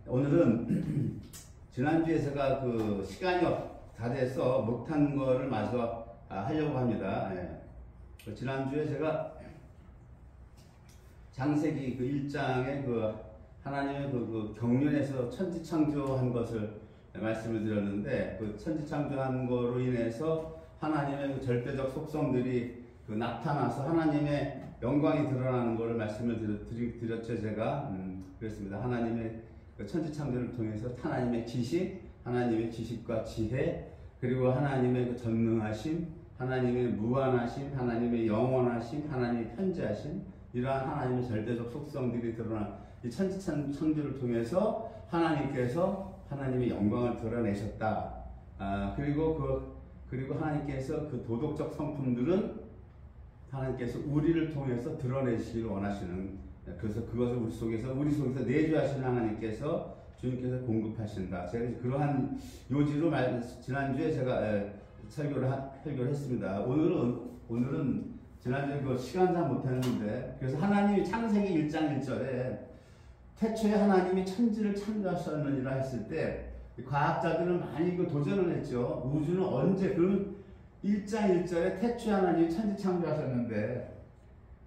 오늘은 지난주에 제가 그 시간이 다 돼서 못한 거를 마저 하려고 합니다. 예. 지난주에 제가 창세기 그 1장의 그 하나님의 그 경륜에서 천지창조한 것을 말씀을 드렸는데, 그 천지창조한 거로 인해서 하나님의 그 절대적 속성들이 그 나타나서 하나님의 영광이 드러나는 것을 말씀을 드렸죠. 제가 그랬습니다. 하나님의 그 천지창조를 통해서 하나님의 지식, 하나님의 지식과 지혜, 그리고 하나님의 그 전능하심, 하나님의 무한하심, 하나님의 영원하심, 하나님의 현재하심, 이러한 하나님의 절대적 속성들이 드러난 이 천지창조를 통해서 하나님께서 하나님의 영광을 드러내셨다. 그리고 하나님께서 그 도덕적 성품들은 하나님께서 우리를 통해서 드러내시길 원하시는, 그래서 그것을 우리 속에서 내주하시는 하나님께서, 주님께서 공급하신다. 제가 그러한 요지로 지난주에 제가 설교를 했습니다. 오늘은 지난주에 그 시간상 못했는데, 그래서 하나님이 창세기 1장 1절에 태초에 하나님이 천지를 창조하셨느니라 했을 때, 과학자들은 많이 그 도전을 했죠. 우주는 언제, 그럼 1장 1절에 태초에 하나님이 천지 창조하셨는데,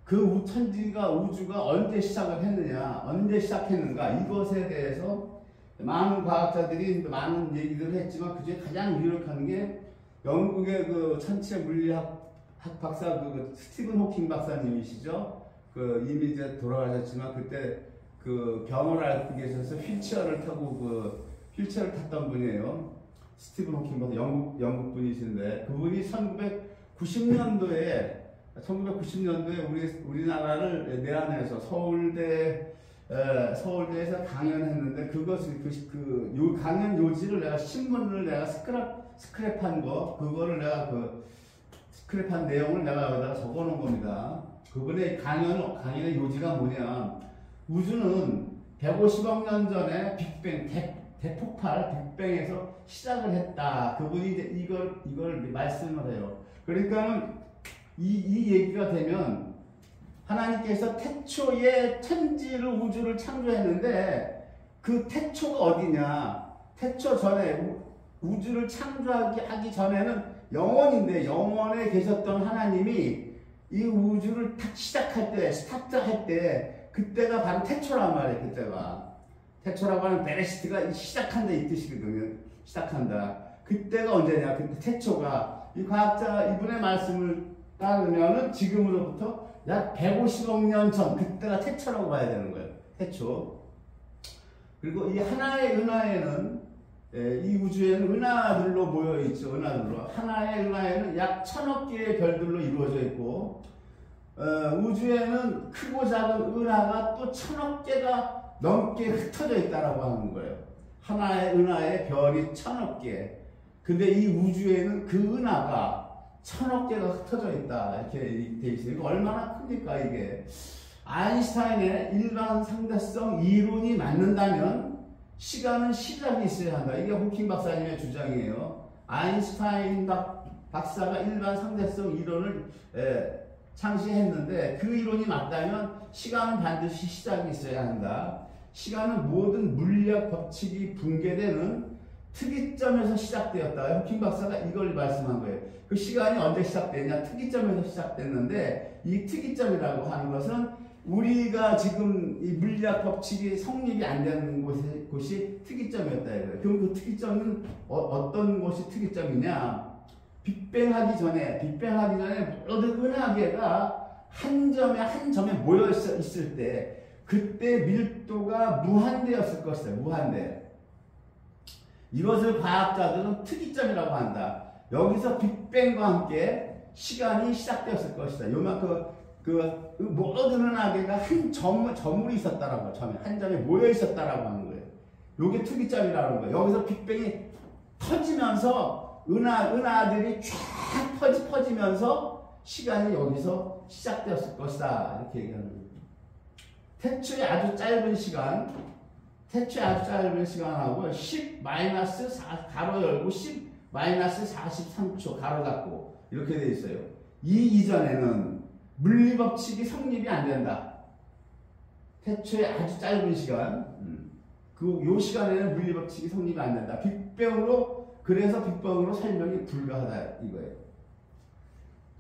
그 우주가 언제 시작을 했느냐, 언제 시작했는가, 이것에 대해서 많은 과학자들이 많은 얘기들을 했지만, 그 중에 가장 유력한 게 영국의 그 천체 물리학 박사 그 스티븐 호킹 박사님이시죠. 그 이미 이제 돌아가셨지만, 그때 그 병을 앓고 계셔서 휠체어를 탔던 분이에요. 스티븐 호킹 박사, 영국 분이신데, 그분이 1990년도에 우리나라를 내한해서 서울대에서 강연했는데, 요 강연 요지를 내가 신문을 내가 스크랩한 거, 그거를 내가 스크랩한 내용을 내가 여기다가 적어 놓은 겁니다. 그분의 강연의 요지가 뭐냐. 우주는 150억 년 전에 빅뱅, 대폭발, 빅뱅에서 시작을 했다. 그분이 이걸 말씀을 해요. 그러니까 이 얘기가 되면, 하나님께서 태초에 천지를, 우주를 창조했는데, 그 태초가 어디냐? 태초 전에, 우주를 창조하기 전에는 영원인데, 영원에 계셨던 하나님이 이 우주를 딱 시작할 때, 스타트할 때, 그때가 바로 태초란 말이에요. 그때가 태초라고 하는 베레시트가 시작한다 이 뜻이거든요. 시작한다. 그때가 언제냐? 그때 태초가, 이 과학자 이분의 말씀을 따르면은 지금으로부터 약 150억 년 전, 그때가 태초라고 봐야 되는 거예요. 태초. 그리고 이 하나의 은하에는, 이 우주에는 은하들로 모여 있죠. 은하들로. 하나의 은하에는 약 1000억 개의 별들로 이루어져 있고, 우주에는 크고 작은 은하가 또 1000억 개가 넘게 흩어져 있다라고 하는 거예요. 하나의 은하에 별이 1000억 개. 근데 이 우주에는 그 은하가 1000억 개가 흩어져 있다. 이렇게 돼 있어요. 이거 얼마나 큽니까, 이게. 아인슈타인의 일반 상대성 이론이 맞는다면 시간은 시작이 있어야 한다. 이게 호킹 박사님의 주장이에요. 아인슈타인 박사가 일반 상대성 이론을 창시했는데, 그 이론이 맞다면 시간은 반드시 시작이 있어야 한다. 시간은 모든 물리학 법칙이 붕괴되는 특이점에서 시작되었다. 호킹 박사가 이걸 말씀한 거예요. 그 시간이 언제 시작되냐? 특이점에서 시작됐는데, 이 특이점이라고 하는 것은 우리가 지금 이 물리학 법칙이 성립이 안 되는 곳이 특이점이었다 이거예요. 그럼 그 특이점은 어떤 것이 특이점이냐? 빅뱅하기 전에 모든 은하계가 한 점에 모여 있을 때, 그때 밀도가 무한대였을 것이다. 무한대. 이것을 과학자들은 특이점이라고 한다. 여기서 빅뱅과 함께 시간이 시작되었을 것이다. 요만큼 모든 은하계가 한 점물이 있었다라고, 한 점에 모여 있었다라고 하는 거예요. 요게 특이점이라는 거예요. 여기서 빅뱅이 터지면서 은하들이 쫙 퍼지면서 시간이 여기서 시작되었을 것이다. 이렇게 얘기하는 거예요. 태초의 아주 짧은 시간하고 10 가로 열고 10 43초 가로 닫고 이렇게 되어 있어요. 이 이전에는 물리법칙이 성립이 안 된다. 태초의 아주 짧은 시간. 요 시간에는 물리법칙이 성립이 안 된다. 그래서 빅뱅으로 설명이 불가하다 이거예요.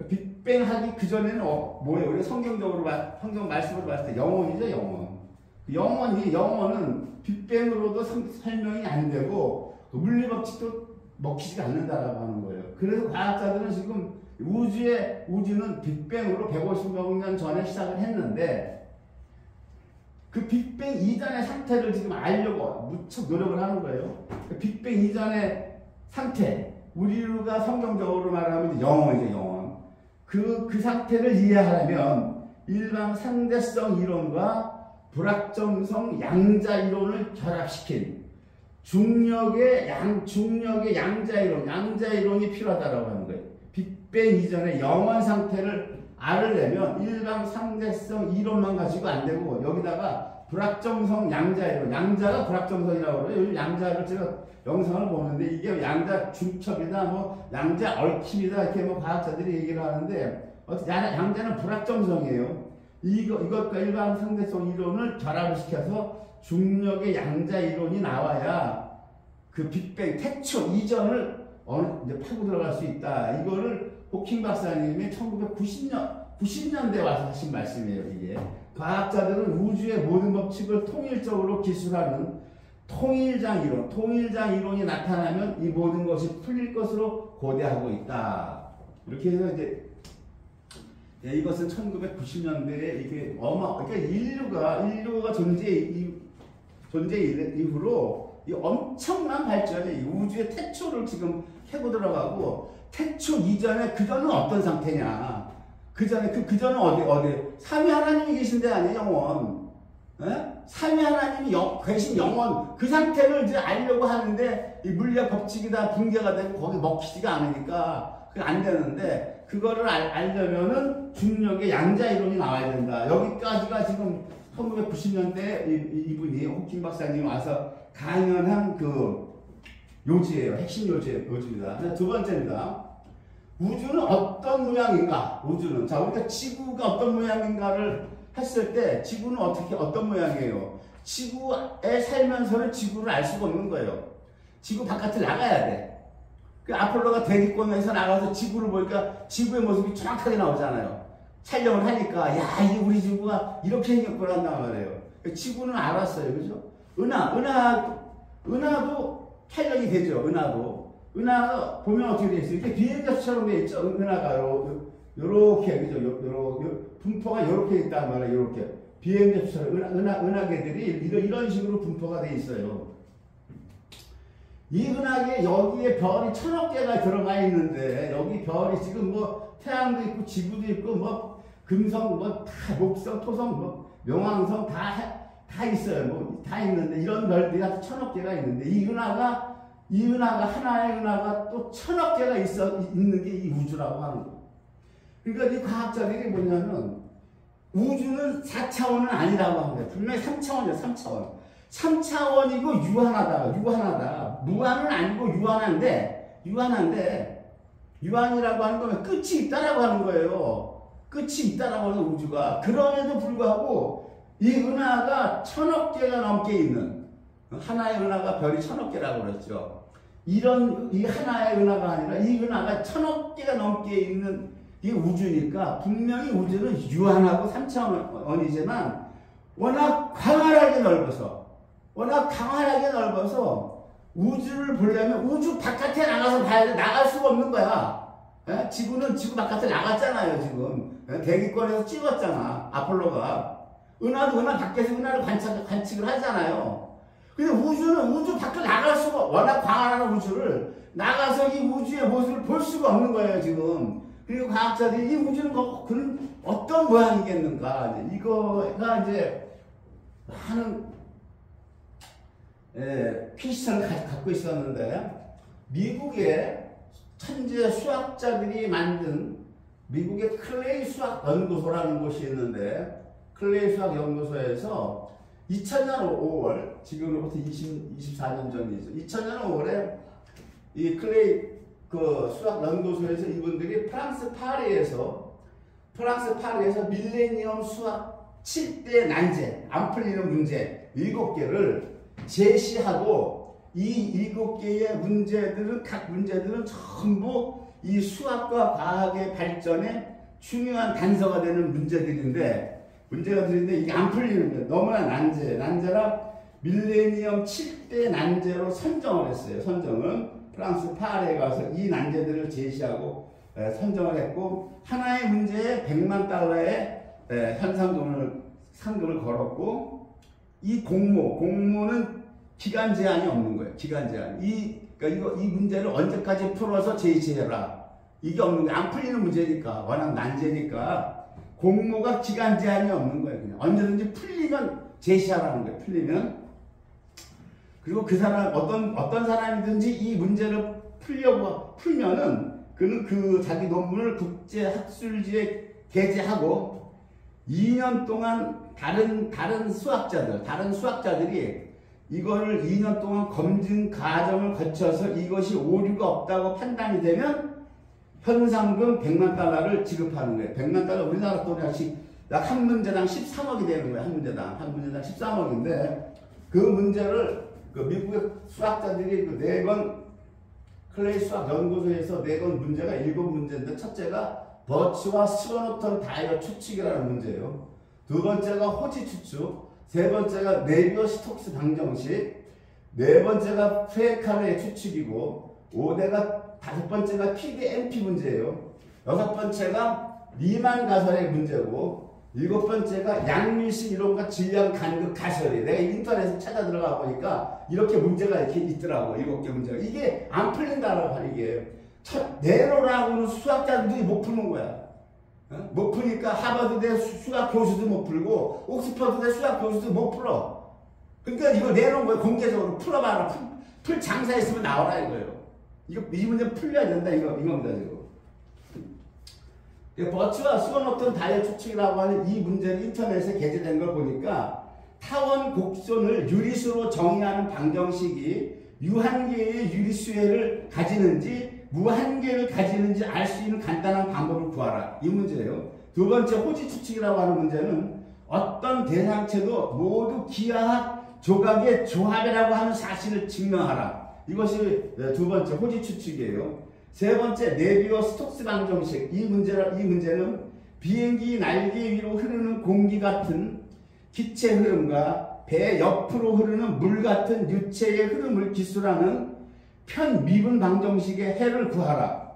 빅뱅하기 그 전에는 뭐예요? 우리가 성경 말씀으로 봤을 때 영원이죠, 영원. 영원은 빅뱅으로도 설명이 안 되고 물리법칙도 먹히지가 않는다라고 하는 거예요. 그래서 과학자들은 지금 우주는 빅뱅으로 150억 년 전에 시작을 했는데 그 빅뱅 이전의 상태를 지금 알려고 무척 노력을 하는 거예요. 그 빅뱅 이전의 상태, 우리가 성경적으로 말하면 영원이죠, 영원. 그 상태를 이해하려면 일반 상대성 이론과 불확정성 양자 이론을 결합시킨 중력의 양자 이론이 필요하다라고 하는 거예요. 빅뱅 이전의 영원 상태를 알으려면 일반 상대성 이론만 가지고 안 되고 여기다가 불확정성 양자 이론, 양자가 불확정성이라고 그래요. 요즘 양자를 제가 영상을 보는데 이게 양자 중첩이다, 뭐 양자 얽힘이다 이렇게 뭐 과학자들이 얘기를 하는데 양자는 불확정성이에요. 이것과 일반 상대성 이론을 결합을 시켜서 중력의 양자 이론이 나와야 그 빅뱅 태초 이전을 이제 파고 들어갈 수 있다. 이거를 호킹 박사님이 1990년대에 와서 하신 말씀이에요. 이게 과학자들은 우주의 모든 법칙을 통일적으로 기술하는 통일장 이론이 나타나면 이 모든 것이 풀릴 것으로 고대하고 있다. 이렇게 해서 이제 이것은 1990년대에 이게 그러니까 인류가 존재 이후로 이 엄청난 발전이 우주의 태초를 지금 캐고 들어가고 태초 이전에 그전은 어떤 상태냐? 그전은 어디? 삼위 하나님이 계신 데 아니에요, 영원. 예? 삼위 하나님이 계신 영원 그 상태를 이제 알려고 하는데 이 물리학 법칙이다 붕괴가 되고 거기 먹히지가 않으니까 그게 안 되는데 그거를 알려면은 중력의 양자 이론이 나와야 된다. 여기까지가 지금 1990년대 이분이 호킹 박사님이 와서 강연한 그 요지예요. 핵심 요지입니다. 두 번째입니다. 우주는 어떤 모양인가? 자, 우리가 지구가 어떤 모양인가를 했을 때 지구는 어떤 모양이에요? 지구에 살면서는 지구를 알 수가 없는 거예요. 지구 바깥을 나가야 돼. 그 아폴로가 대기권에서 나가서 지구를 보니까 지구의 모습이 정확하게 나오잖아요. 촬영을 하니까 야, 이게 우리 지구가 이렇게 생겼구나 한단 말이에요. 지구는 알았어요. 그죠? 은하도 촬영이 되죠. 은하가 보면 어떻게 돼 있어요? 이렇게 비행기처럼 돼 있죠. 은하가 요렇게 그죠? 분포가 요렇게 있단 말이에요. 요렇게 비행기처럼 은하계들이 이런 식으로 분포가 돼 있어요. 이 은하계 여기에 별이 1000억 개가 들어가 있는데 여기 별이 지금 뭐 태양도 있고 지구도 있고 뭐 금성 뭐 다 목성 토성 뭐 명왕성 다 있어요. 뭐 다 있는데 이런 별들이 한 1000억 개가 있는데 이 은하가 하나의 은하가 또 1000억 개가 있는 게 이 우주라고 하는 거예요. 그러니까 이 과학자들이 뭐냐면 우주는 4차원은 아니라고 하는 거예요. 분명히 3차원이에요. 3차원. 3차원이고 유한하다. 무한은 아니고 유한한데 유한이라고 하는 거면 끝이 있다라고 하는 거예요. 끝이 있다라고 하는 우주가. 그럼에도 불구하고 이 은하가 1000억 개가 넘게 있는 하나의 은하가 별이 1000억 개라고 그랬죠. 이 하나의 은하가 아니라 이 은하가 1000억 개가 넘게 있는 이 우주니까 분명히 우주는 유한하고 3차원이지만 워낙 광활하게 넓어서 우주를 보려면 우주 바깥에 나가서 봐야 돼. 나갈 수가 없는 거야. 예? 지구는 지구 바깥에 나갔잖아요. 지금 대기권에서 찍었잖아. 아폴로가. 은하도 은하 밖에서 은하를 관측을 하잖아요. 근데 우주는 우주 밖을 나갈 수가 워낙 광활한 우주를 나가서 이 우주의 모습을 볼 수가 없는 거예요. 지금. 그리고 과학자들이 이 우주는 그는 어떤 모양이겠는가. 이거가 이제 많은 퀴즈를 갖고 있었는데 미국의 천재 수학자들이 만든 미국의 클레이 수학 연구소라는 곳이 있는데 클레이 수학 연구소에서 2000년 5월 지금으로부터 24년 전이죠. 2000년 5월에 이 클레이 수학 연구소에서 이분들이 프랑스 파리에서 밀레니엄 수학 7대 난제 안 풀리는 문제 7개를 제시하고 이 7개의 문제들은 각 문제들은 전부 이 수학과 과학의 발전에 중요한 단서가 되는 문제가 되는데 이게 안 풀리는 거예요. 너무나 난제라 밀레니엄 7대 난제로 선정을 했어요. 선정은 프랑스 파리에 가서 이 난제들을 제시하고 선정을 했고 하나의 문제에 100만 달러의 상금을 걸었고 이 공모는 기간 제한이 없는 거예요. 기간 제한. 그러니까 이 문제를 언제까지 풀어서 제시해라. 이게 없는 거예요. 안 풀리는 문제니까 워낙 난제니까 공모가 기간 제한이 없는 거예요. 그냥 언제든지 풀리면 제시하라는 거예요. 풀리면. 그리고 그 사람 어떤 사람이든지 이 문제를 풀면은 그는 그 자기 논문을 국제 학술지에 게재하고 2년 동안 다른 수학자들이 이거를 2년 동안 검증 과정을 거쳐서 이것이 오류가 없다고 판단이 되면 현상금 100만 달러를 지급하는 거예요. 100만 달러 우리나라 돈이 약 한 문제당 13억이 되는 거예요. 한 문제당 13억인데 그 문제를 그 미국의 수학자들이 그 4권 클레이 수학 연구소에서 4권 문제가 7문제인데 첫째가 버츠와 스거노턴 다이어 추측이라는 문제예요. 두 번째가 호지 추측, 세 번째가 네비어 스톡스 방정식, 네 번째가 프레카르의 추측이고, 5번째가 PDMP 문제예요. 6번째가 리만 가설의 문제고, 7번째가 양밀식 이론과 질량 간극 가설이. 내가 인터넷에 찾아 들어가 보니까 이렇게 문제가 이렇게 있더라고. 7개 문제가. 이게 안 풀린다라고 하는 게 네로라고는 수학자들이 못 푸는 거야. 못 푸니까 하버드대 수학 교수도 못 풀고 옥스퍼드대 수학 교수도 못 풀어. 그러니까 이거 내놓은 거예요. 공개적으로 풀어봐라. 풀 장사 있으면 나오라 이거예요. 이 문제 풀려야 된다 이겁니다 지금. 버츠와 스거노턴 다이어 추측이라고 하는 이 문제는 인터넷에 게재된 걸 보니까 타원 곡선을 유리수로 정의하는 방정식이 유한계의 유리수를 가지는지 무한계를 가지는지 알 수 있는 간단한 방법을 구하라. 이 문제예요. 두 번째 호지 추측이라고 하는 문제는 어떤 대상체도 모두 기하학 조각의 조합이라고 하는 사실을 증명하라. 이것이 두 번째 호지 추측이에요. 세 번째 네비어 스톡스 방정식. 이 문제는 비행기 날개 위로 흐르는 공기 같은 기체 흐름과 배 옆으로 흐르는 물 같은 유체의 흐름을 기술하는 편미분 방정식의 해를 구하라.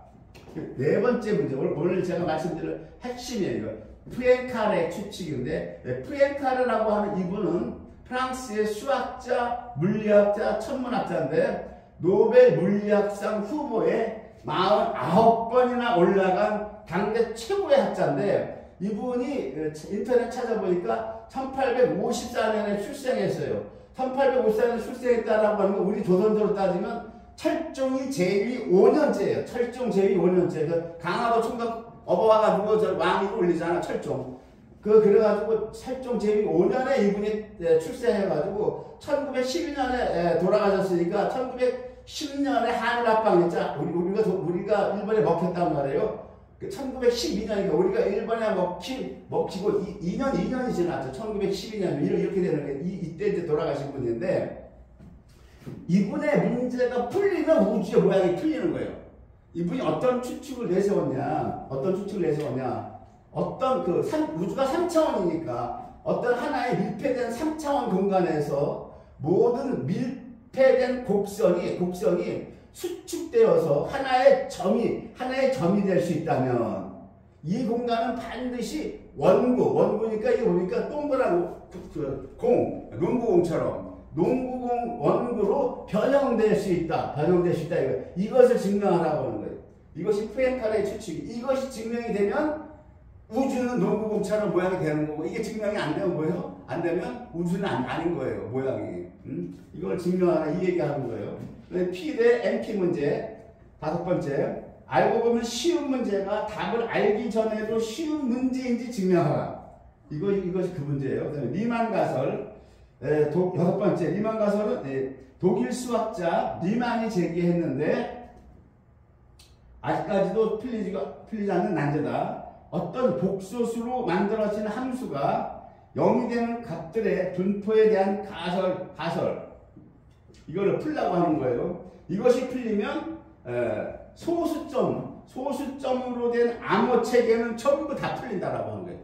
네 번째 문제, 오늘 제가 말씀드릴 핵심이에요. 프랭카르의 추측인데, 프랭카르라고 하는 이분은 프랑스의 수학자, 물리학자, 천문학자인데 노벨 물리학상 후보에 49번이나 올라간 당대 최고의 학자인데, 이분이 인터넷 찾아보니까 1854년에 출생했어요. 1854년에 출생했다라고 하는 건 우리 조선조로 따지면 철종이 제위 5년째예요. 철종 제위 5년째. 강화도 총각 업어와가지고 저 왕위로 올리잖아, 철종. 그래가지고 철종 제위 5년에 이분이 출생해가지고 1912년에 돌아가셨으니까 1910년에 한일합방 했자. 우리가 일본에 먹혔단 말이에요. 1912년이니까 우리가 일본에 먹히고 2년이 지났죠. 1912년 이렇게 되는 게 이때 이제 돌아가신 분인데, 이분의 문제가 풀리면 우주의 모양이 풀리는 거예요. 이분이 어떤 추측을 내세웠냐? 우주가 3차원이니까 어떤 하나의 밀폐된 3차원 공간에서 모든 밀폐된 곡선이 수축되어서 하나의 점이 될 수 있다면 이 공간은 반드시 원구니까 이게 보니까 동그란 농구공처럼 농구공 원구로 변형될 수 있다. 이것을 증명하라고 하는 거예요. 이것이 프랭카르의 추측이. 이것이 증명이 되면 우주는 농구공처럼 모양이 되는 거고, 이게 증명이 안 되면 뭐예요? 안 되면 우주는 아닌 거예요. 모양이. 이걸 증명하라 이 얘기하는 거예요. P 대 NP 문제 5번째. 알고 보면 쉬운 문제가 답을 알기 전에도 쉬운 문제인지 증명하라. 이것이 그 문제예요. 그다음에 리만 가설. 6번째. 리만 가설은 독일 수학자 리만이 제기했는데 아직까지도 풀리지 않는 난제다. 어떤 복소수로 만들어진 함수가 0이 되는 값들의 분포에 대한 가설. 이거를 풀려고 하는 거예요. 이것이 풀리면 소수점으로 된 암호 체계는 전부 다 풀린다라고 하는 거예요.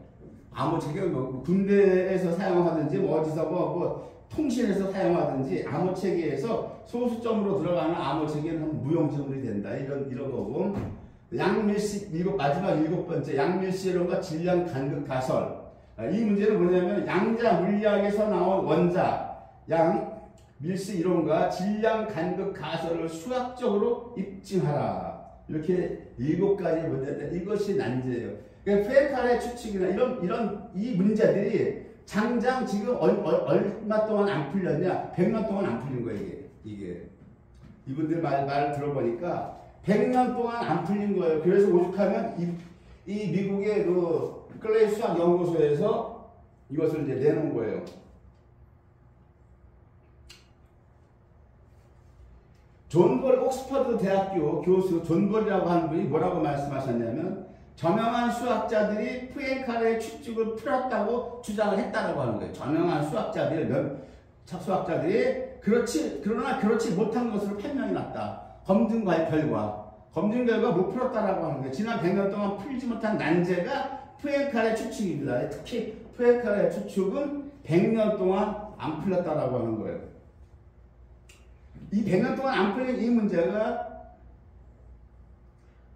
암호 체계는 뭐 군대에서 사용하든지 뭐 어디서 뭐 통신에서 사용하든지 암호 체계에서 소수점으로 들어가는 암호 체계는 무용지물이 된다. 이런 거고. 양밀시 마지막 7번째 양밀시 이론과 질량 간극 가설. 이 문제는 뭐냐면 양자 물리학에서 나온 원자 양 밀시 이론과 질량 간극 가설을 수학적으로 입증하라. 이렇게 7가지 문제인데 이것이 난제예요. 그러니까 페카레 추측이나 이런 이 문제들이 장장 지금 얼마 동안 안 풀렸냐? 100년 동안 안 풀린 거예요, 이게. 이분들 말을 들어보니까 100년 동안 안 풀린 거예요. 그래서 오죽하면 이 미국의 그 클레이 수학 연구소에서 이것을 이제 내놓은 거예요. 존 볼 옥스퍼드 대학교 교수 존 볼이라고 하는 분이 뭐라고 말씀하셨냐면 저명한 수학자들이 푸엔카레의 추측을 풀었다고 주장을 했다라고 하는 거예요. 저명한 수학자들이 그러나 그렇지 못한 것으로 판명이 났다. 검증 결과 못 풀었다라고 하는 거예요. 지난 100년 동안 풀지 못한 난제가 푸엔카레 추측입니다. 특히 푸엔카레 추측은 100년 동안 안 풀렸다라고 하는 거예요. 이 100년 동안 안 풀린 이 문제가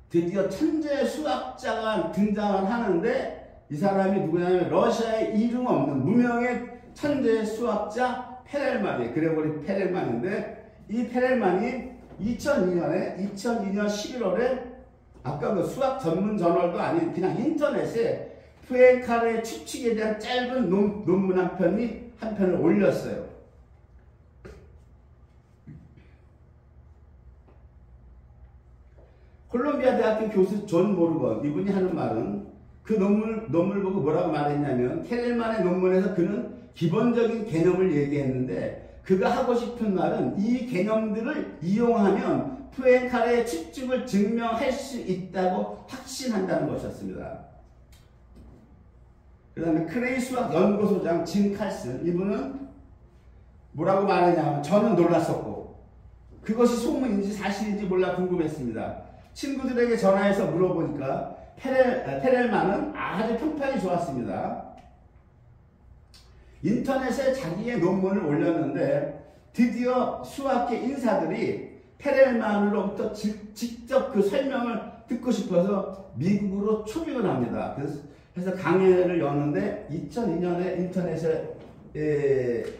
드디어 천재 수학자가 등장을 하는데 이 사람이 누구냐면 러시아의 이름 없는 무명의 천재 수학자 페렐만이에요. 그레고리 페렐만인데 이 페렐만이 2002년 11월에 아까 그 수학 전문 저널도 아닌 그냥 인터넷에 푸엔카레 추측에 대한 짧은 논문 한 편을 올렸어요. 콜롬비아 대학교 교수 존 모르건 이분이 하는 말은 그 논문을 보고 뭐라고 말했냐면 페렐만의 논문에서 그는 기본적인 개념을 얘기했는데 그가 하고 싶은 말은 이 개념들을 이용하면 푸엔카레의 추측을 증명할 수 있다고 확신한다는 것이었습니다. 그 다음에 크레이 수학 연구소장 짐 칼슨 이분은 뭐라고 말하냐면 저는 놀랐었고 그것이 소문인지 사실인지 몰라 궁금했습니다. 친구들에게 전화해서 물어보니까 페렐만은 아주 평판이 좋았습니다. 인터넷에 자기의 논문을 올렸는데 드디어 수학계 인사들이 페렐만으로부터 직접 그 설명을 듣고 싶어서 미국으로 초빙을 합니다. 그래서 강연을 여는데 2002년에 인터넷에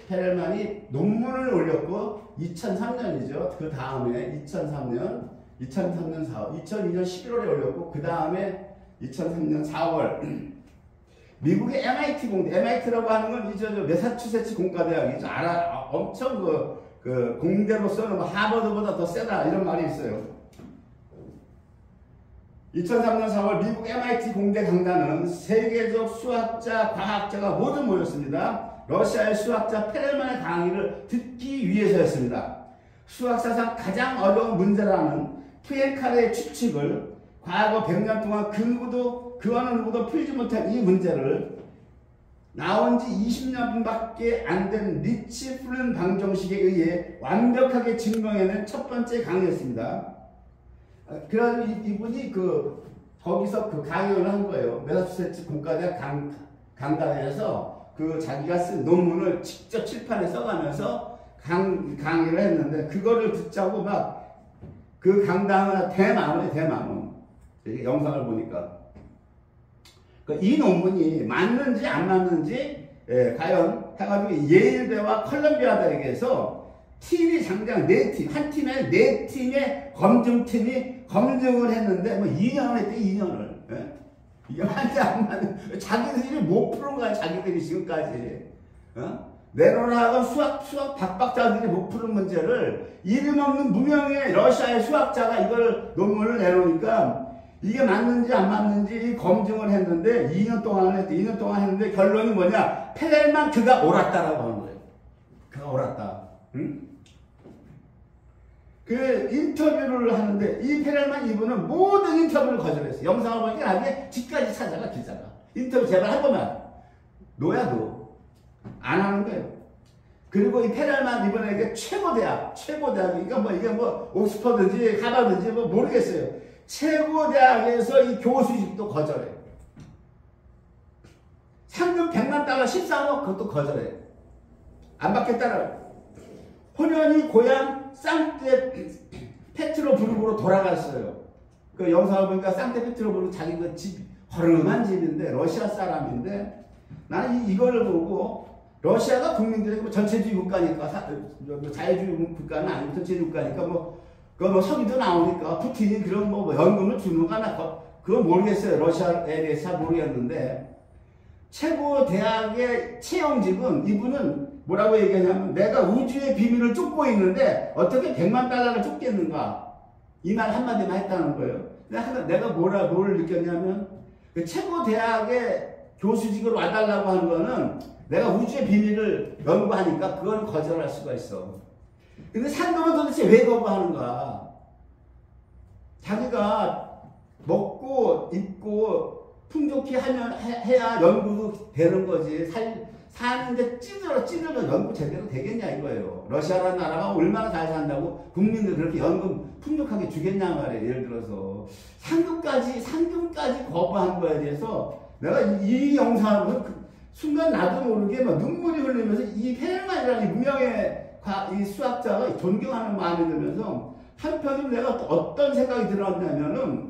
페렐만이 논문을 올렸고 2003년이죠. 그 다음에 2002년 11월에 올렸고 그 다음에 2003년 4월 미국의 MIT 공대, MIT라고 하는 건 이제 매사추세츠 공과대학이죠. 엄청 그 공대로서는 뭐 하버드보다 더 세다 이런 말이 있어요. 2003년 4월 미국 MIT 공대 강단은 세계적 수학자, 과학자가 모두 모였습니다. 러시아의 수학자 페렐만의 강의를 듣기 위해서였습니다. 수학사상 가장 어려운 문제라는 푸엔카레의 추측을 과거 100년 동안 그 어느 누구도 풀지 못한 이 문제를 나온 지 20년밖에 안 된 리치 풀른 방정식에 의해 완벽하게 증명해낸 첫 번째 강의였습니다. 그래가지고 이분이 거기서 그 강연을 한 거예요. 매사추세츠 공과대학 강단에서 자기가 쓴 논문을 직접 칠판에 써가면서 강의를 했는데 그거를 듣자고 막 그 강당은 대마문. 영상을 보니까. 이 논문이 맞는지 안 맞는지, 과연 해가지고 예일대와 컬럼비아 대학에서 팀이 장장 4팀, 한 팀에 4팀의 검증팀이 검증을 했는데, 2년을 했대, 2년을. 이게 맞지 안 맞는, 자기들이 못 푸는 거야, 자기들이 지금까지. 내로라고 수학 박박자들이 못 푸는 문제를 이름 없는 무명의 러시아의 수학자가 이걸 논문을 내놓으니까 이게 맞는지 안 맞는지 검증을 했는데 2년 동안 했는데 결론이 뭐냐? 페렐만 그가 옳았다라고 하는 거예요. 그가 옳았다. 응? 그 인터뷰를 하는데 이 페렐만 이분은 모든 인터뷰를 거절했어요. 영상을 보니까 나중에 집까지 찾아가 기자가 인터뷰 제발 한 번만. 너야 너. 안 하는 거예요. 그리고 이 페렐만 이번에 최고 대학이니까 뭐 이게 뭐 옥스퍼든지 하버든지 뭐 모르겠어요. 최고 대학에서 이 교수직도 거절해. 상금 100만 달러 13억 그것도 거절해. 안 받겠다는. 혼연히 고향 상트페테르부르크로 돌아갔어요. 그 영상을 보니까 상트페테르부르크 자기 그 집 허름한 집인데 러시아 사람인데 나는 이거를 보고 러시아가 국민들에게 전체주의 국가니까 자유주의 국가는 아니고 전체주의 국가니까 뭐 석유도 나오니까 푸틴이 그런 뭐 연금을 주는가 그건 모르겠어요. 러시아에 대해서 잘 모르겠는데 최고 대학의 채용직은 이분은 뭐라고 얘기하냐면 내가 우주의 비밀을 쫓고 있는데 어떻게 100만 달러를 쫓겠는가 이 말 한마디만 했다는 거예요. 내가 뭘 느꼈냐면 그 최고 대학의 교수직으로 와달라고 하는 거는 내가 우주의 비밀을 연구하니까 그건 거절할 수가 있어. 근데 상금은 도대체 왜 거부하는가? 자기가 먹고 입고 풍족히 해야 연구도 되는 거지. 사는데 찌들어 연구 제대로 되겠냐 이거예요. 러시아라는 나라가 얼마나 잘 산다고 국민들 그렇게 연금 풍족하게 주겠냐 말이에요. 예를 들어서 상금까지 거부한 거에 대해서 내가 이 영상을 순간 나도 모르게 막 눈물이 흘리면서 이 페렐만이라는 유명의 이 수학자가 존경하는 마음이 들면서 한편으로 내가 어떤 생각이 들었냐면은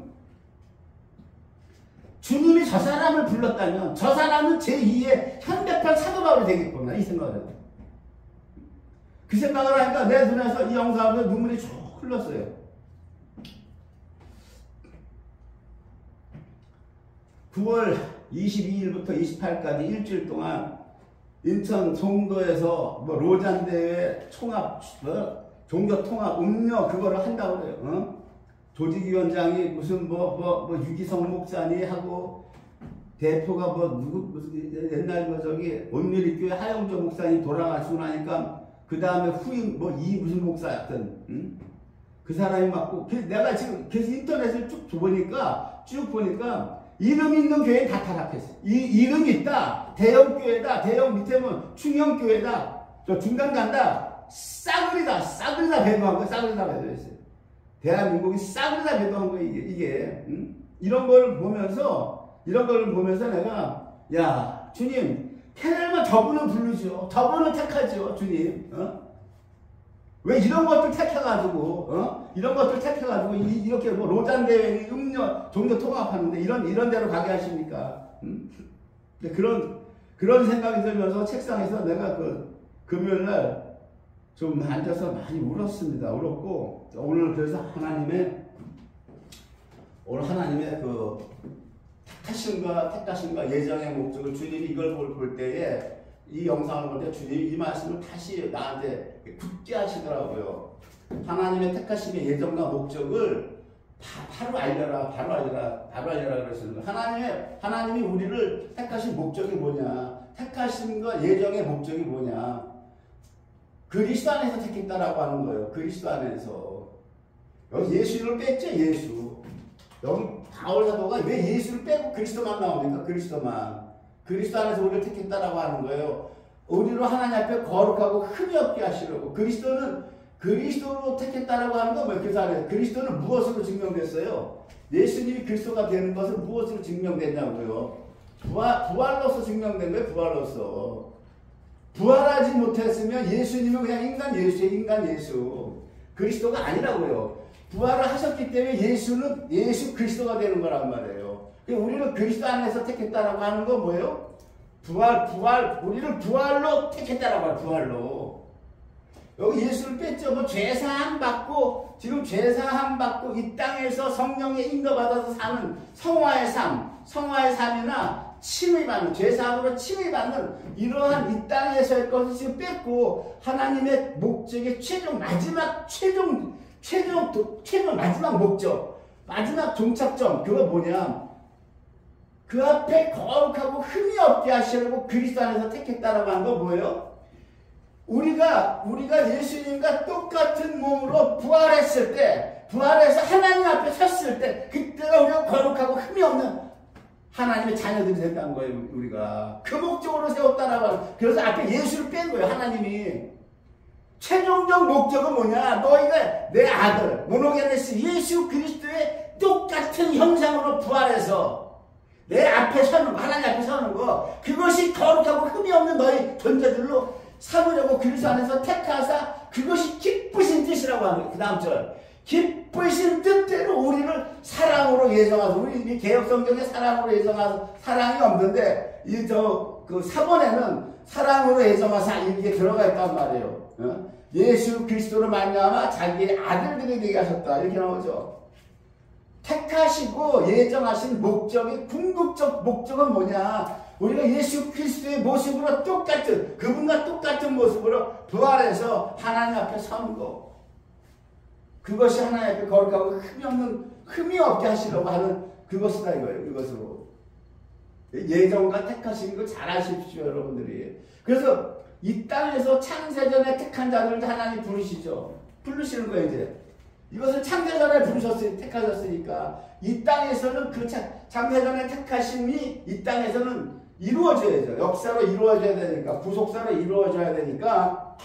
주님이 저 사람을 불렀다면 저 사람은 제2의 현대판 사도 바울이 되겠구나 이 생각을 해요. 그 생각을 하니까 내 눈에서 이 영상에서 눈물이 쭉 흘렀어요. (9월 22일부터 28일까지) 일주일 동안 인천 송도에서 뭐 로잔대회 총합 종교통합 음료 그거를 한다고 그래요. 조직위원장이 무슨 유기성 목사니 하고 대표가 무슨 옛날 저기 온누리교회 하영조 목사님 돌아가시고 나니까 그 다음에 후임 무슨 목사였던 그 사람이 맞고 내가 지금 계속 인터넷을 쭉 보니까 이름 있는 교회는 다 타락했어. 이름이 있다. 대형 교회다. 대형 밑에 뭐 중형 교회다. 저 중간 간다. 싸그리다 배도한 거야. 싸그리다 배도했어요. 대한민국이 싸그리다 배도한 거야. 이게. 이런 걸 보면서 내가 야 주님 페렐만 저분을 부르죠. 저분을 택하죠. 주님. 왜 이런 것들 택해가지고 이렇게 뭐 로잔 대회 음료 종교 통합하는데 이런 데로 가게 하십니까? 그런 생각이 들면서 책상에서 내가 그 금요일날 좀 앉아서 많이 울었습니다. 울었고 오늘 그래서 하나님의 그 택하심과 예정의 목적을 주님이 이걸 볼 때에 이 영상을 볼 때 주님이 이 말씀을 다시 나한테 굳게 하시더라고요. 하나님의 택하심의 예정과 목적을 바로 알려라 그러시는 거예요. 하나님이 우리를 택하신 목적이 뭐냐? 택하심과 예정의 목적이 뭐냐? 그리스도 안에서 택했다라고 하는 거예요. 그리스도 안에서. 여기 예수를 뺐죠, 예수. 여기 바울 사도가 왜 예수를 빼고 그리스도만 나옵니까? 그리스도 안에서 우리를 택했다라고 하는 거예요. 우리로 하나님 앞에 거룩하고 흠이 없게 하시려고. 그리스도로 택했다라고 하는 건 뭐 그래서 그리스도는 무엇으로 증명됐어요? 예수님이 그리스도가 되는 것은 무엇으로 증명됐냐고요? 부활로서 증명된 거예요. 부활하지 못했으면 예수님은 그냥 인간 예수. 그리스도가 아니라고요. 부활을 하셨기 때문에 예수 그리스도가 되는 거란 말이에요. 우리는 그리스도 안에서 택했다라고 하는 건 뭐예요? 우리를 부활로 택했다라고 해요. 부활로. 여기 예수를 뺐죠. 죄사함 받고 이 땅에서 성령의 인도받아서 사는 성화의 삶이나 죄사함으로 침입받는 이러한 이 땅에서의 것을 지금 뺐고 하나님의 목적의 최종 마지막 목적, 마지막 종착점, 그거 뭐냐? 그 앞에 거룩하고 흠이 없게 하시려고 그리스도 안에서 택했다라고 하는 거 뭐예요? 우리가 예수님과 똑같은 몸으로 부활해서 하나님 앞에 섰을 때, 그때가 우리가 거룩하고 흠이 없는 하나님의 자녀들이 된다는 거예요. 우리가 그 목적으로 세웠다라고 하는. 그래서 앞에 예수를 뺀 거예요. 하나님이 최종적 목적은 뭐냐? 너희가 내 아들 모노게네스 예수 그리스도의 똑같은 형상으로 부활해서 내 앞에 서는 거, 하나님 앞에 서는 거, 그것이 거룩하고 흠이 없는 너희 존재들로 삼으려고 그리스도 안에서 택하사 그것이 기쁘신 뜻이라고 하는 거예요. 그 다음 절, 기쁘신 뜻대로 우리를 사랑으로 예정하소. 우리 개혁성경에 사랑으로 예정하소, 사랑이 없는데 그 4번에는 사랑으로 예정하사 이게 들어가 있단 말이에요. 예수 그리스도로 말미암아 자기의 아들들이 되게 하셨다, 이렇게 나오죠. 택하시고 예정하신 목적이, 궁극적 목적은 뭐냐? 우리가 예수 그리스도의 모습으로 똑같은, 그분과 똑같은 모습으로 부활해서 하나님 앞에 서는 거. 그것이 하나님 앞에 거룩하고 흠이 없게 하시려고 하는 그것이다 이거예요. 그것으로. 예정과 택하신 거 잘 아십시오, 여러분들이. 그래서 이 땅에서 창세전에 택한 자들을 하나님 부르시죠. 부르시는 거예요, 이제. 이것을 창세전에 부르셨으니, 택하셨으니까 이 땅에서는 그 창세전에 택하심이 이 땅에서는 이루어져야죠. 역사로 이루어져야 되니까, 구속사로 이루어져야 되니까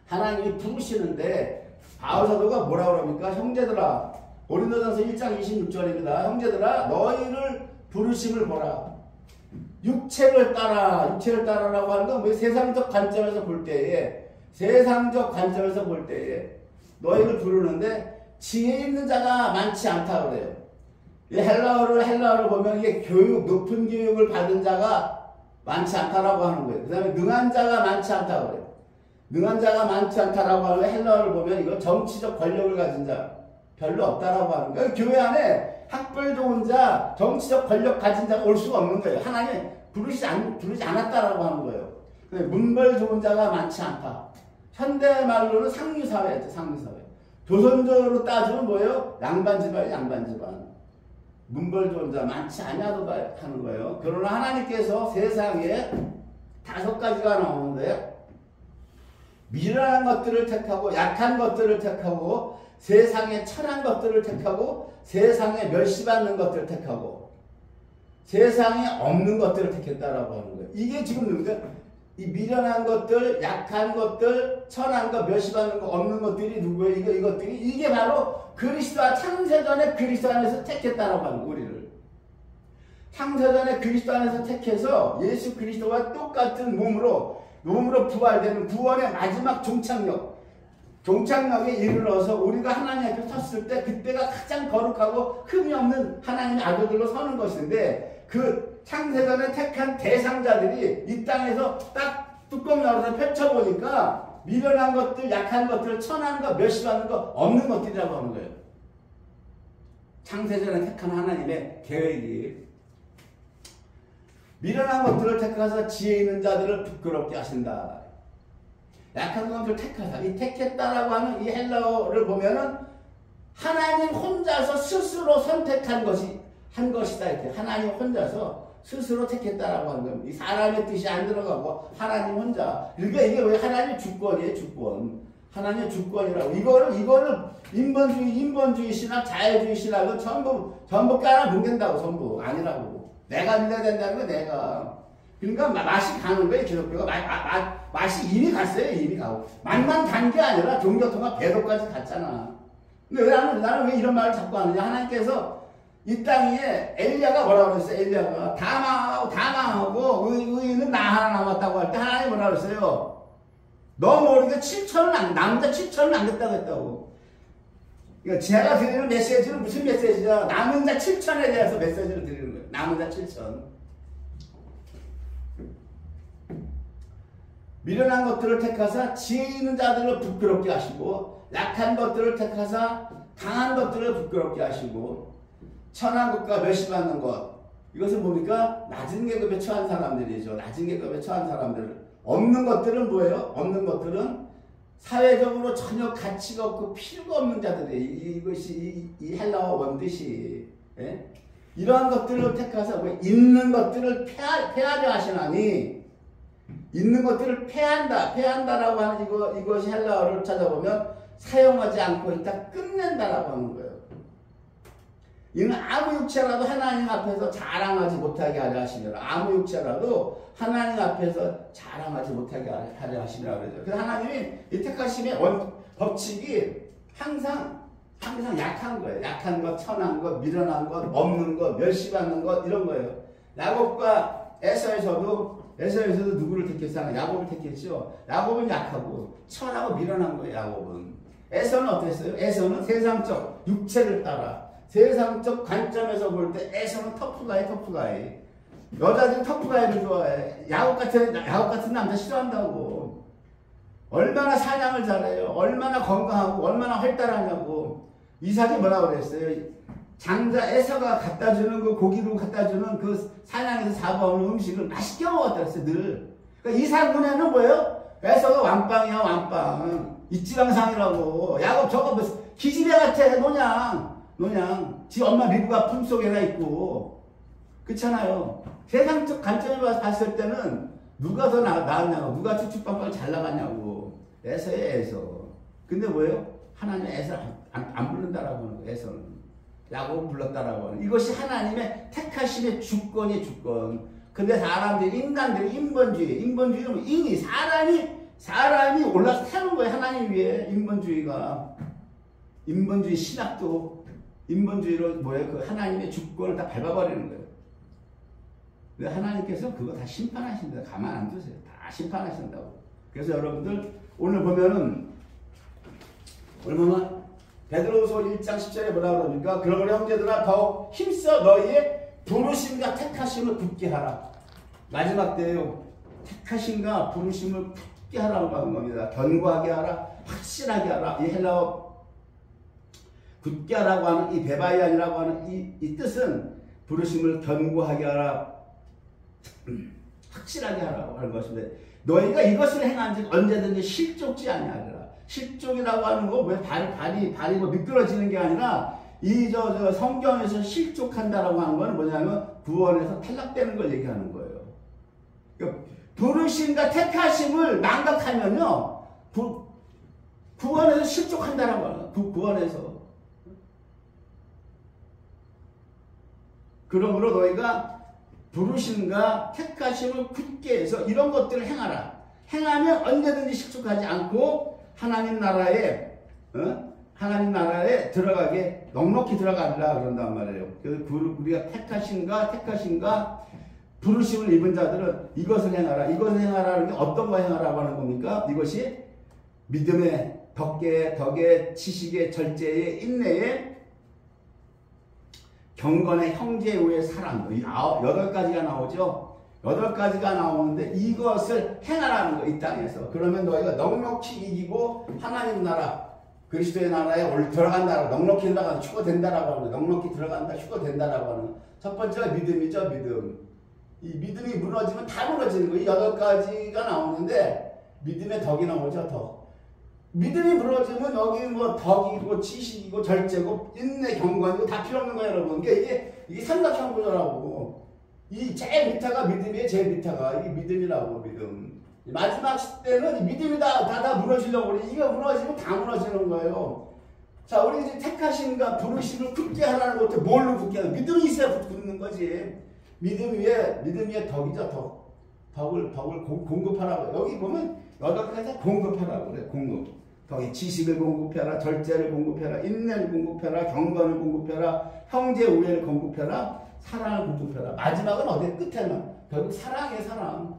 하나님이 부르시는데, 바울 사도가 뭐라고 합니까? 형제들아, 고린도전서 1장 26절입니다. 형제들아, 너희를 부르심을 보라. 육체를 따라라고 하는 건 뭐 세상적 관점에서 볼 때에, 너희를 부르는데 지혜 있는 자가 많지 않다 그래요. 이 헬라어를 보면 이게 높은 교육을 받은 자가 많지 않다라고 하는 거예요. 그 다음에 능한 자가 많지 않다 그래요. 능한 자가 많지 않다라고 하는 헬라어를 보면 이거 정치적 권력을 가진 자 별로 없다라고 하는 거예요. 교회 안에 학벌 좋은 자, 정치적 권력 가진 자가 올 수가 없는 거예요. 하나님 부르지 않았다라고 하는 거예요. 문벌 좋은 자가 많지 않다. 현대말로는 상류사회였죠. 상류사회. 조선적으로 따지면 뭐예요? 양반집안. 문벌 좋은 자 많지 않아도 하는 거예요. 그러나 하나님께서 세상에 5가지가 나오는데, 미련한 것들을 택하고 약한 것들을 택하고 세상에 천한 것들을 택하고 세상에 멸시받는 것들을 택하고 세상에 없는 것들을 택했다라고 하는 거예요. 이게 지금 누구죠? 이 미련한 것들, 약한 것들, 천한 것, 멸시받는 것, 없는 것들이 누구예요? 이것들이 이게 바로 그리스도와 창세전에 그리스도 안에서 택했다라고 하는 거예요. 우리를 창세전에 그리스도 안에서 택해서 예수 그리스도와 똑같은 몸으로 부활되는 구원의 마지막 종착역에 이르러서 우리가 하나님 앞에 섰을 때 그때가 가장 거룩하고 흠이 없는 하나님의 아들들로 서는 것인데, 그 창세전에 택한 대상자들이 이 땅에서 딱 뚜껑 열어서 펼쳐보니까 미련한 것들, 약한 것들, 천한 것, 멸시받는 것, 없는 것들이라고 하는 거예요. 창세전에 택한 하나님의 계획이 미련한 것들을 택하사 지혜 있는 자들을 부끄럽게 하신다. 약한 것들을 택하사, 이 택했다라고 하는 이 헬라어를 보면은 하나님 혼자서 스스로 선택한 것이다. 이렇게 하나님 혼자서 스스로 택했다라고 하는 겁니다. 이 사람의 뜻이 안 들어가고 하나님 혼자. 그러니까 이게 왜 하나님의 주권이에요, 주권. 하나님의 주권이라고. 이거를 인본주의 신학, 자유주의 신학은 전부 깔아뭉갠다고, 전부. 아니라고. 내가 믿어야 된다는 거, 내가. 그러니까 맛이 가는 거예요, 기독교가. 맛이 이미 갔어요, 이미 가고. 맛만 간 게 아니라 종교통합 배도까지 갔잖아. 근데 나는 왜 이런 말을 자꾸 하느냐. 하나님께서 이 땅에 엘리야가 뭐라고 그랬어요? 엘리야가 다 망하고 의인은 나 하나 남았다고 할 때 하나님이 뭐라고 그랬어요? 너 모르게 남자 7천을 안 됐다고 했다고. 그러니까 제가 드리는 메시지는 무슨 메시지냐? 남은 자 7천에 대해서 메시지를 드리는 거예요. 남은 자 7천. 미련한 것들을 택하사 지혜 있는 자들을 부끄럽게 하시고, 약한 것들을 택하사 강한 것들을 부끄럽게 하시고, 천한 것과 멸시받는 것, 이것은 뭡니까? 낮은 계급에 처한 사람들이죠. 낮은 계급에 처한 사람들. 없는 것들은 뭐예요? 없는 것들은 사회적으로 전혀 가치가 없고 필요가 없는 자들이에요. 이것이 이 헬라어 원뜻이. 예? 이러한 것들을 택하사 있는 것들을 폐하려 하시나니, 있는 것들을 폐한다라고 하는 이것이 헬라어를 찾아보면 사용하지 않고 일단 끝낸다라고 하는 거예요. 이는 아무 육체라도 하나님 앞에서 자랑하지 못하게 하려 하시니라. 아무 육체라도 하나님 앞에서 자랑하지 못하게 하려 하시니라 그러죠. 그래서 하나님이 이 택하심의 법칙이 항상 약한 거예요. 약한 것, 천한 것, 미련한 것, 없는 것, 멸시받는 것 이런 거예요. 야곱과 에서에서도 누구를 택했어요? 야곱을 택했죠. 야곱은 약하고 천하고 미련한 거예요. 야곱은. 에서는 어땠어요? 에서는 세상적 육체를 따라 세상적 관점에서 볼 때 에서는 터프가이. 여자들은 터프가이를 좋아해. 야곱 같은 남자 싫어한다고. 얼마나 사냥을 잘해요. 얼마나 건강하고 얼마나 활달하냐고. 이삭이 뭐라고 그랬어요? 장자 에서가 갖다주는 그 고기로 갖다주는 그 사냥에서 잡아오는 음식을 맛있게 먹었다 그랬어요. 늘. 그러니까 이삭 눈에는 뭐예요? 에서가 왕빵이야 왕빵. 이지방상이라고. 야곱 저거 뭐 기집애 같아. 노냥. 지 엄마 리브가 품속에나 있고. 그렇잖아요. 세상적 관점에서 봤을 때는 누가 더 나았냐고. 누가 쭉쭉빵빵 잘 나갔냐고. 에서. 근데 뭐예요? 하나님 에서 안 부른다라고 하는 거예요. 에서는. 야곱을 불렀다라고 하는. 이것이 하나님의 택하심의 주권이 주권. 근데 인간들이 인본주의는 인이 사람이 올라서 사는 거예요. 하나님 위에 인본주의 신학도 인본주의로 그 하나님의 주권을 다 밟아버리는 거예요. 근데 하나님께서 그거 다 심판하신다. 가만 안 두세요. 다 심판하신다고. 그래서 여러분들 오늘 보면 베드로후서 1장 10절에 뭐라 그러니까 그러므로 형제들아 더욱 힘써 너희의 부르심과 택하심을 굳게 하라. 마지막 때예요. 택하심과 부르심을 굳게 하라고 하는 겁니다. 견고하게 하라. 확실하게 하라. 이 헬라어 굳게 하라고 하는 이 베바이안이라고 하는 이 뜻은 부르심을 견고하게 하라. 확실하게 하라고 하는 것인데 너희가 이것을 행한즉 언제든지 실족지 아니하리라. 실족이라고 하는 거 왜 발이 뭐 미끄러지는 게 아니라 저 성경에서 실족한다라고 하는 건 뭐냐면 구원에서 탈락되는 걸 얘기하는 거예요. 그러니까 부르심과 택하심을 망각하면요 구원에서 실족한다라고 하는 거예요. 구원에서. 그러므로 너희가 부르심과 택하심을 굳게 해서 이런 것들을 행하라. 행하면 언제든지 실족하지 않고 하나님 나라에 들어가게 넉넉히 들어가리라 그런단 말이에요. 그래서 우리가 택하심과 부르심을 입은 자들은 이것을 행하라. 이것을 행하라는 게 어떤 거 행하라고 하는 겁니까? 이것이 믿음의 덕에 지식의 절제의 인내의 경건의 형제 우의 사랑. 8가지가 나오죠. 8가지가 나오는데 이것을 행하라는 거, 이 땅에서. 그러면 너희가 넉넉히 이기고 하나님 나라, 그리스도의 나라에 들어간다. 넉넉히 들어간다. 휴거된다라고 하는 거. 넉넉히 들어간다. 휴거된다라고 하는 거. 첫 번째가 믿음이죠. 믿음. 이 믿음이 무너지면 다 무너지는 거예요. 이 8가지가 나오는데 믿음의 덕이 나오죠. 덕. 믿음이 무너지면 여기 뭐 덕이고 지식이고 절제고 인내 경건이고 다 필요 없는 거예요, 여러분. 그러니까 이게 삼각형 구조라고. 이 제일 밑에가 믿음이에요. 제일 밑에가 이게 믿음이라고. 믿음. 마지막 때는 믿음이 다 무너지려고 그래. 이게 무너지면 다 무너지는 거예요. 자, 우리 이제 택하심과 부르심을 굳게 하라는 것도 뭘로 굳게 하는? 믿음이 있어야 굳는 거지. 믿음 위에 덕이죠. 덕을 공급하라고. 여기 보면 8가지 공급하라고 그래. 공급. 덕이 지식을 공급해라, 절제를 공급해라, 인내를 공급해라, 경건을 공급해라, 형제 우애를 공급해라, 사랑을 공급해라. 마지막은 어디 끝에는 결국 사랑이에요. 사랑.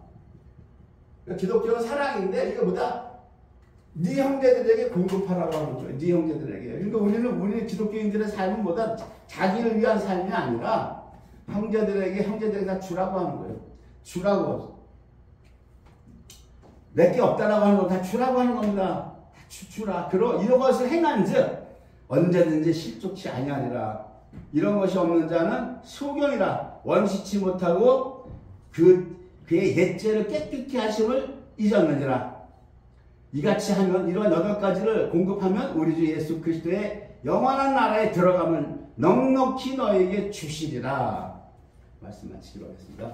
그러니까 기독교는 사랑인데 이게 뭐다? 네 형제들에게 공급하라고 하는 거예요. 네 형제들에게. 그러니까 우리 기독교인들의 삶은 뭐다? 자기를 위한 삶이 아니라 형제들에게 다 주라고 하는 거예요. 주라고. 내 게 없다라고 하는 거 다 주라고 하는 겁니다. 주라. 이런 것을 행한즉 언제든지 실족치 아니하리라. 이런 것이 없는 자는 소경이라. 원시치 못하고 그의 옛죄를 깨끗게 하심을 잊었느니라. 이같이 하면 이런 8가지를 공급하면 우리 주 예수 그리스도의 영원한 나라에 들어가면 넉넉히 너에게 주시리라. 말씀 마치기로 하겠습니다.